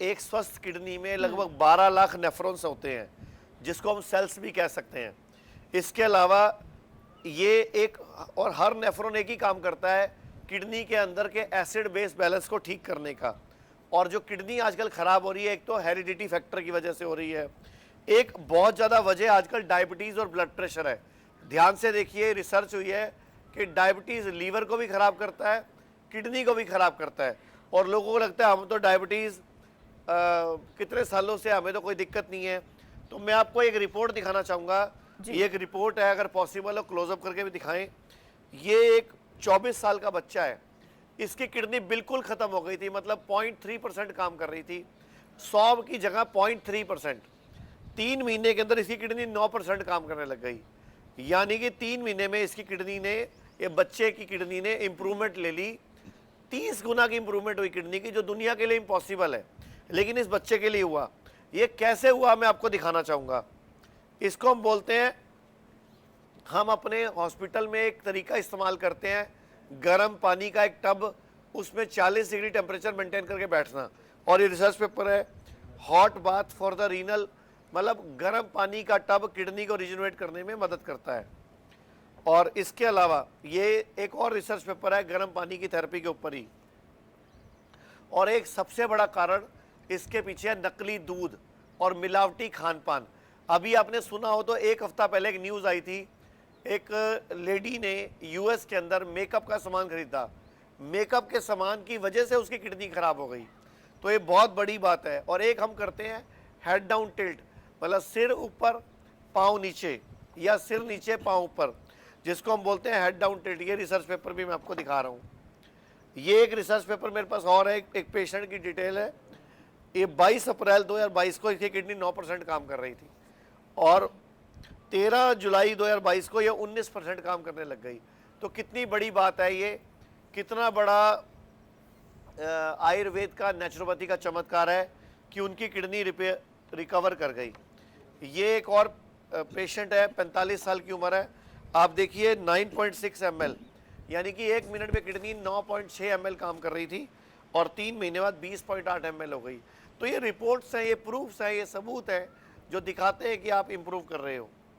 एक स्वस्थ किडनी में लगभग 12 लाख नेफ्रॉन्स होते हैं, जिसको हम सेल्स भी कह सकते हैं। इसके अलावा ये एक और हर नेफ्रॉन एक ही काम करता है, किडनी के अंदर के एसिड बेस बैलेंस को ठीक करने का। और जो किडनी आजकल ख़राब हो रही है, एक तो हेरिडिटी फैक्टर की वजह से हो रही है, एक बहुत ज़्यादा वजह आजकल डायबिटीज़ और ब्लड प्रेशर है। ध्यान से देखिए, रिसर्च हुई है कि डायबिटीज़ लीवर को भी ख़राब करता है, किडनी को भी ख़राब करता है। और लोगों को लगता है हम तो डायबिटीज़ कितने सालों से, हमें तो कोई दिक्कत नहीं है। तो मैं आपको एक रिपोर्ट दिखाना चाहूँगा। ये एक रिपोर्ट है, अगर पॉसिबल हो क्लोजअप करके भी दिखाएं। ये एक 24 साल का बच्चा है, इसकी किडनी बिल्कुल ख़त्म हो गई थी, मतलब 0.3% काम कर रही थी, 100 की जगह 0.3%। 3 महीने के अंदर इसकी किडनी 9% काम करने लग गई। यानी कि 3 महीने में इसकी किडनी ने, ये बच्चे की किडनी ने इम्प्रूवमेंट ले ली। 30 गुना की इम्प्रूवमेंट हुई किडनी की, जो दुनिया के लिए इम्पॉसिबल है, लेकिन इस बच्चे के लिए हुआ। ये कैसे हुआ मैं आपको दिखाना चाहूँगा। इसको हम बोलते हैं, हम अपने हॉस्पिटल में एक तरीका इस्तेमाल करते हैं, गर्म पानी का एक टब, उसमें 40 डिग्री टेम्परेचर मेंटेन करके बैठना। और ये रिसर्च पेपर है, hot bath for the renal, मतलब गर्म पानी का टब किडनी को रिजनरेट करने में मदद करता है। और इसके अलावा ये एक और रिसर्च पेपर है गर्म पानी की थेरेपी के ऊपर ही। और एक सबसे बड़ा कारण इसके पीछे है नकली दूध और मिलावटी खान पान। अभी आपने सुना हो तो एक हफ्ता पहले एक न्यूज़ आई थी, एक लेडी ने यूएस के अंदर मेकअप का सामान खरीदा, मेकअप के सामान की वजह से उसकी किडनी खराब हो गई। तो ये बहुत बड़ी बात है। और एक हम करते हैं हेड डाउन टिल्ट, मतलब सिर ऊपर पाँव नीचे, या सिर नीचे पाँव ऊपर, जिसको हम बोलते हैं हेड डाउन टिल्ट। ये रिसर्च पेपर भी मैं आपको दिखा रहा हूँ। ये एक रिसर्च पेपर मेरे पास और है, एक पेशेंट की डिटेल है। ये 22 अप्रैल 2022 को इसकी किडनी 9% काम कर रही थी, और 13 जुलाई 2022 को ये 19% काम करने लग गई। तो कितनी बड़ी बात है ये, कितना बड़ा आयुर्वेद का, नेचुरोपैथी का चमत्कार है कि उनकी किडनी रिकवर कर गई। ये एक और पेशेंट है, 45 साल की उम्र है। आप देखिए 9.6 ml, यानी कि 1 मिनट में किडनी 9.6 ml काम कर रही थी, और 3 महीने बाद 20.8 ml हो गई। तो ये रिपोर्ट्स हैं, ये प्रूफ्स हैं, ये सबूत हैं जो दिखाते हैं कि आप इम्प्रूव कर रहे हो।